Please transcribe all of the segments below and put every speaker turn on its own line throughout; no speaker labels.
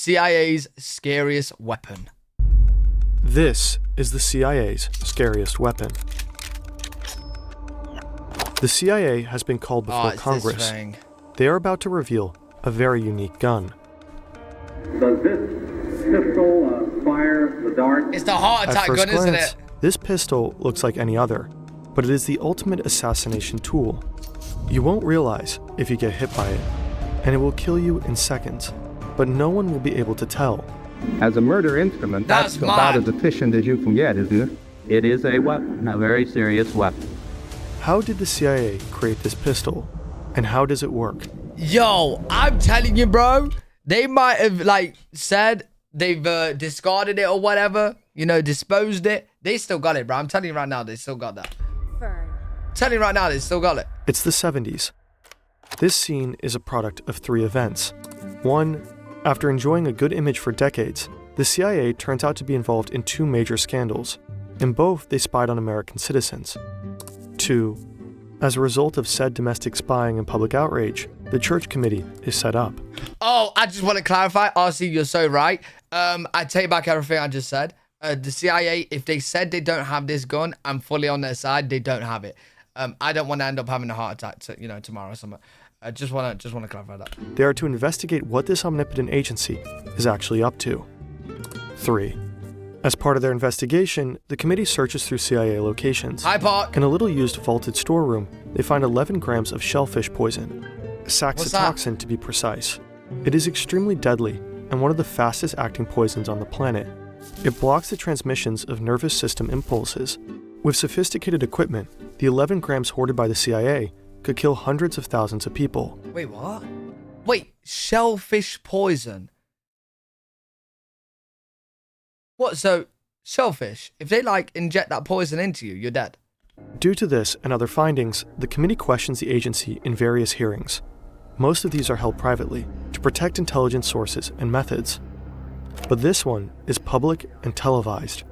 CIA's scariest weapon.
This is the CIA's scariest weapon. The CIA has been called before Congress. They are about to reveal a very unique gun.
Does this pistol fire the dart?
It's the heart attack gun, isn't it?
This pistol looks like any other, but it is the ultimate assassination tool. You won't realize if you get hit by it, and it will kill you in seconds, but no one will be able to tell.
As a murder instrument, that's about as efficient as you can get, isn't it? It is a weapon, a very serious weapon.
How did the CIA create this pistol, and how does it work?
Yo, I'm telling you, bro, they might have, said they've discarded it or whatever, disposed it. They still got it, bro. I'm telling you right now, they still got that. I'm telling you right now, they still got it.
It's the 70s. This scene is a product of 3 events. 1, after enjoying a good image for decades, the CIA turns out to be involved in 2 major scandals. In both, they spied on American citizens. 2, as a result of said domestic spying and public outrage, the church committee is set up.
Oh, I just want to clarify. RC, you're so right. I take back everything I just said. The CIA, if they said they don't have this gun, I'm fully on their side. They don't have it. I don't want to end up having a heart attack, tomorrow or something. I just want to clarify that.
They are to investigate what this omnipotent agency is actually up to. 3. As part of their investigation, the committee searches through CIA locations.
Hi, Park.
In a little-used vaulted storeroom, they find 11 grams of shellfish poison, saxitoxin to be precise. It is extremely deadly and one of the fastest-acting poisons on the planet. It blocks the transmissions of nervous system impulses. With sophisticated equipment, the 11 grams hoarded by the CIA could kill hundreds of thousands of people.
Wait, what? Wait, shellfish poison? What, so shellfish, if they inject that poison into you, you're dead?
Due to this and other findings, the committee questions the agency in various hearings. Most of these are held privately to protect intelligence sources and methods. But this one is public and televised.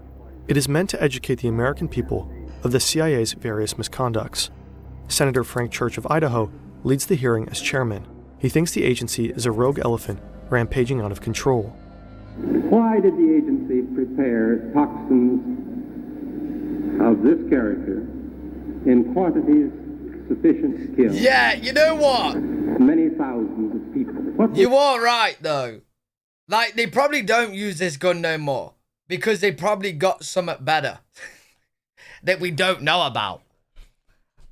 It is meant to educate the American people of the CIA's various misconducts. Senator Frank Church of Idaho leads the hearing as chairman. He thinks the agency is a rogue elephant rampaging out of control.
Why did the agency prepare toxins of this character in quantities sufficient to kill?
Yeah, you know what?
Many thousands of people.
You are right, though. They probably don't use this gun no more because they probably got something better that we don't know about.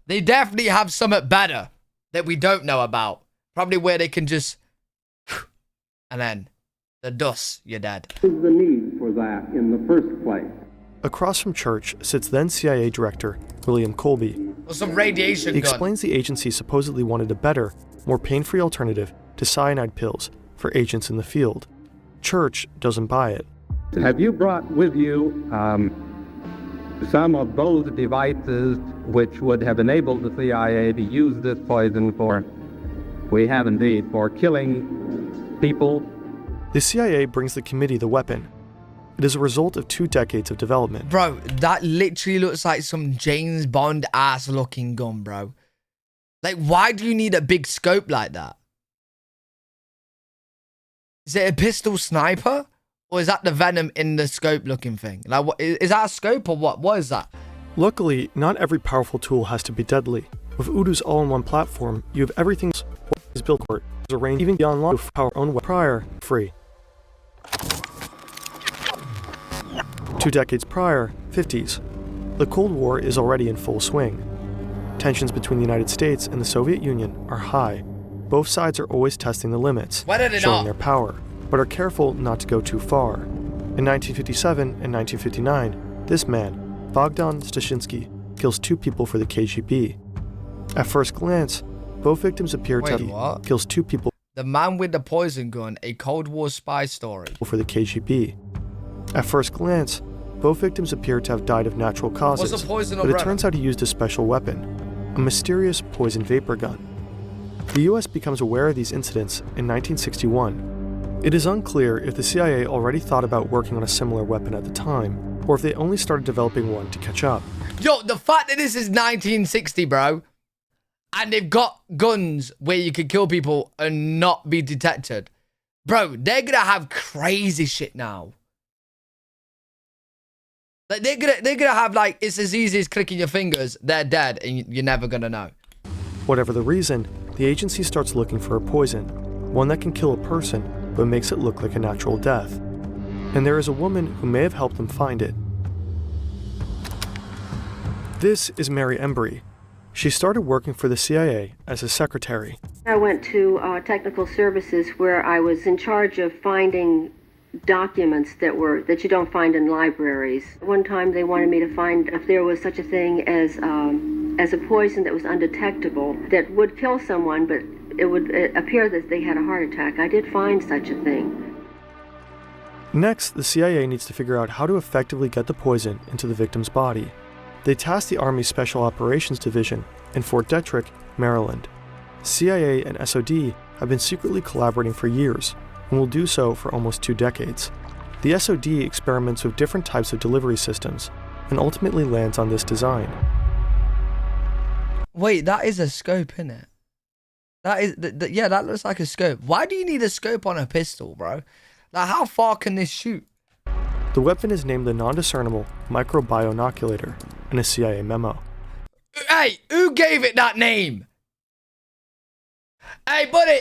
They definitely have something better that we don't know about. Probably where they can just... and then... the dust, you're dead.
What is the need for that in the first place?
Across from Church sits then CIA Director William Colby.
Or some radiation
He
gun.
explains the agency supposedly wanted a better, more pain-free alternative to cyanide pills for agents in the field. Church doesn't buy it.
Have you brought with you some of those devices which would have enabled the CIA to use this poison for, we have indeed, for killing people?
The CIA brings the committee the weapon. It is a result of 2 decades of development.
Bro, that literally looks like some James Bond ass looking gun, bro. Why do you need a big scope like that? Is it a pistol sniper? Or is that the venom in the scope looking thing? What, is that a scope or what? What is that?
Luckily, not every powerful tool has to be deadly. With Udu's all-in-one platform, you have everything is built for it. There's a range even beyond long of power own prior, free. 2 decades prior, 50s, the Cold War is already in full swing. Tensions between the United States and the Soviet Union are high. Both sides are always testing the limits, showing their power, but are careful not to go too far. In 1957 and 1959, this man, Bogdan Stashinsky, kills 2 people for the KGB. At first glance, both victims appear to be kills 2 people.
The Man with the Poison Gun, a Cold War spy story.
For the KGB. At first glance, both victims appear to have died of natural causes,
What's the poison
but it turns out he used a special weapon, a mysterious poison vapor gun. The US becomes aware of these incidents in 1961. It is unclear if the CIA already thought about working on a similar weapon at the time, or if they only started developing one to catch up.
Yo, the fact that this is 1960, bro, and they've got guns where you can kill people and not be detected. Bro, they're gonna have crazy shit now. Like they're gonna have like, it's as easy as clicking your fingers, they're dead, and you're never gonna know.
Whatever the reason, the agency starts looking for a poison, one that can kill a person but makes it look like a natural death. And there is a woman who may have helped them find it. This is Mary Embry. She started working for the CIA as a secretary.
I went to technical services where I was in charge of finding documents that you don't find in libraries. One time they wanted me to find if there was such a thing as a poison that was undetectable that would kill someone, but it would appear that they had a heart attack. I did find such a thing.
Next, the CIA needs to figure out how to effectively get the poison into the victim's body. They tasked the Army Special Operations Division in Fort Detrick, Maryland. CIA and SOD have been secretly collaborating for years and will do so for almost 2 decades. The SOD experiments with different types of delivery systems and ultimately lands on this design.
Wait, that is a scope, innit? That is, yeah, that looks like a scope. Why do you need a scope on a pistol, bro? Like, how far can this shoot?
The weapon is named the Non-Discernible Microbionoculator in a CIA memo.
Hey, who gave it that name? Hey, buddy,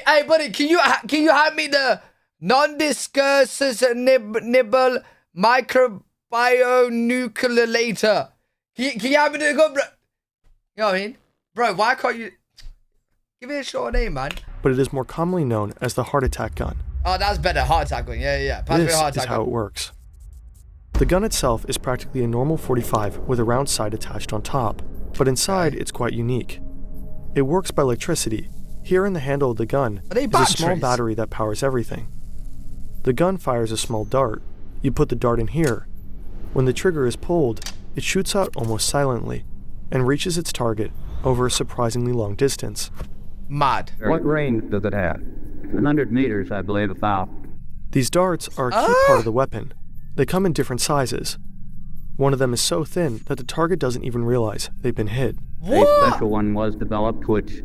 can you hand me the non-discernible microbionucleator? Can you hand me the gun, bro? You know what I mean? Bro, why can't you... Give me a short name, man.
But it is more commonly known as the heart attack gun.
Oh, that's better. Heart attack gun. Yeah. Pass me
This
a heart
is
attack
how
gun.
it works. The gun itself is practically a normal 45 with a round sight attached on top, but inside it's quite unique. It works by electricity. Here in the handle of the gun
Are they
is a small
batteries?
battery that powers everything. The gun fires a small dart. You put the dart in here. When the trigger is pulled, it shoots out almost silently and reaches its target over a surprisingly long distance.
Mad.
What range does it have? 100 meters, I believe, about.
These darts are a key part of the weapon. They come in different sizes. One of them is so thin that the target doesn't even realize they've been hit.
A special one was developed which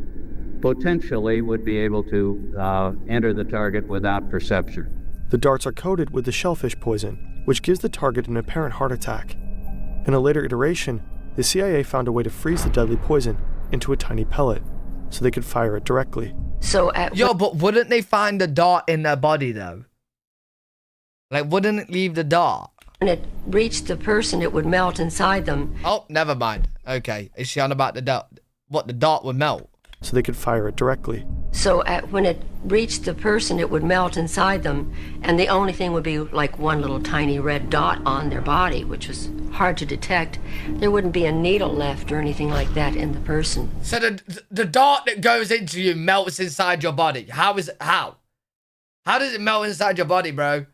potentially would be able to enter the target without perception.
The darts are coated with the shellfish poison, which gives the target an apparent heart attack. In a later iteration, the CIA found a way to freeze the deadly poison into a tiny pellet, so they could fire it directly.
So
Yo, but wouldn't they find the dart in their body, though? Like, wouldn't it leave the dart?
when it reached the person, it would melt inside them.
Oh, never mind. Okay. Is she on about the dart? What, the dart would melt?
So they could fire it directly.
So when it reached the person, it would melt inside them, and the only thing would be like one little tiny red dot on their body, which was hard to detect. There wouldn't be a needle left or anything like that in the person.
So the dart that goes into you melts inside your body. How does it melt inside your body, bro?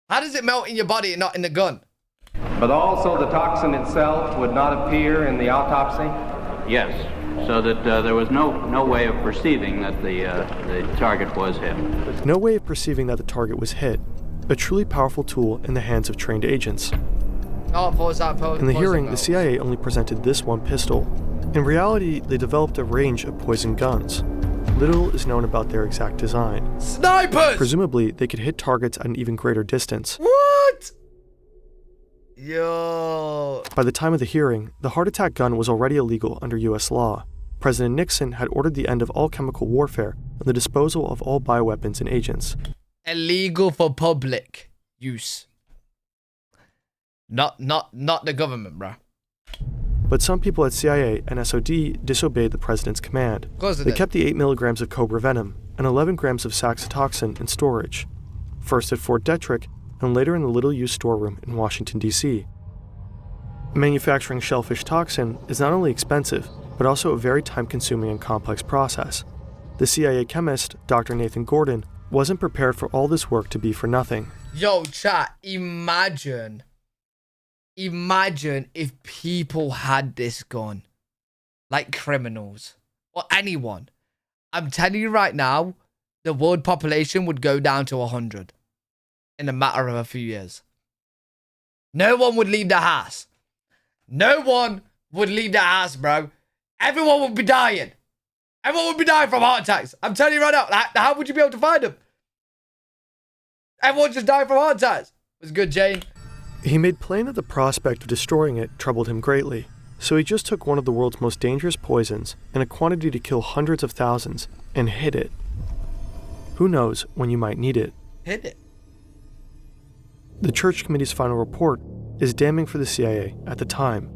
How does it melt in your body and not in the gun?
But also the toxin itself would not appear in the autopsy?
Yes, so that there was no way of perceiving that the target was hit.
No way of perceiving that the target was hit. A truly powerful tool in the hands of trained agents.
Oh, pause that.
In the hearing, the CIA only presented this one pistol. In reality, they developed a range of poison guns. Little is known about their exact design.
Snipers!
Presumably, they could hit targets at an even greater distance.
What? Yo.
By the time of the hearing, the heart attack gun was already illegal under U.S. law. President Nixon had ordered the end of all chemical warfare and the disposal of all bioweapons and agents.
Illegal for public use. Not the government, bro.
But some people at CIA and SOD disobeyed the president's command.
Of course
They kept the 8 milligrams of cobra venom and 11 grams of saxitoxin in storage, first at Fort Detrick and later in the little-used storeroom in Washington, D.C. Manufacturing shellfish toxin is not only expensive, but also a very time-consuming and complex process. The CIA chemist, Dr. Nathan Gordon, wasn't prepared for all this work to be for nothing.
Yo, chat, imagine if people had this gun. Like criminals. Or anyone. I'm telling you right now, the world population would go down to 100. In a matter of a few years. No one would leave the house. No one would leave the house, bro. Everyone would be dying. Everyone would be dying from heart attacks. I'm telling you right now. How would you be able to find them? Everyone just died from heart attacks. It was good, Jane.
He made plain that the prospect of destroying it troubled him greatly, so he just took one of the world's most dangerous poisons in a quantity to kill hundreds of thousands and hid it. Who knows when you might need it?
Hit it.
The Church Committee's final report is damning for the CIA at the time.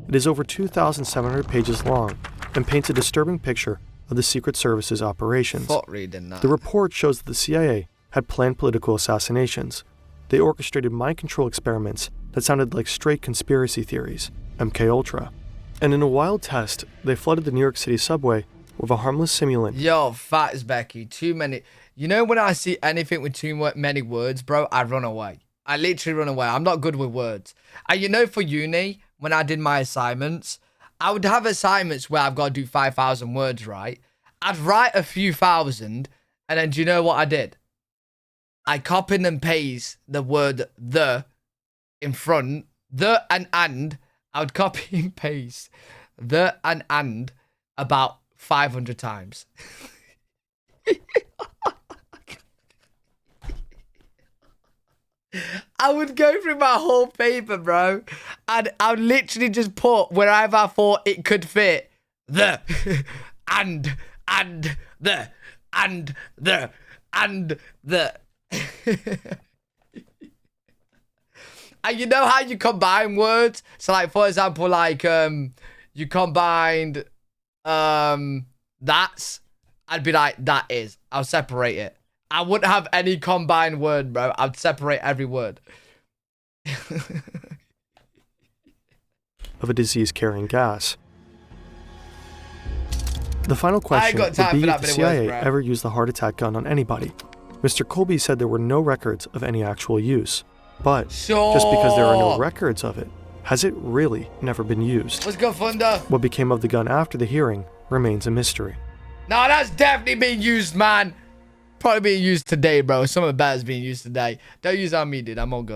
It is over 2,700 pages long and paints a disturbing picture of the Secret Service's operations.
Fuck reading that.
The report shows that the CIA had planned political assassinations. They orchestrated mind control experiments that sounded like straight conspiracy theories, MKUltra. And in a wild test, they flooded the New York City subway with a harmless simulant.
Yo, facts, Becky. Too many. You know when I see anything with many words, bro, I run away. I literally run away. I'm not good with words. And you know, for uni, when I did my assignments, I would have assignments where I've got to do 5,000 words, right? I'd write a few thousand, and then do you know what I did? I copied and paste the word the in front, the and. I would copy and paste the and about 500 times. I would go through my whole paper, bro, and I would literally just put wherever I thought it could fit the and the and the. And you know how you combine words? So like, for example, like you combined that's, I'd be like, that is. I'll separate it. I wouldn't have any combined word, bro. I'd separate every word.
Of a disease-carrying gas. The final question would be if the CIA ever used the heart attack gun on anybody. Mr. Colby said there were no records of any actual use. But just because there are no records of it, has it really never been used?
Let's go, Thunder.
What became of the gun after the hearing remains a mystery.
No, that's definitely being used, man. Probably being used today, bro. Some of the better is being used today. Don't use it on me, dude. I'm all good.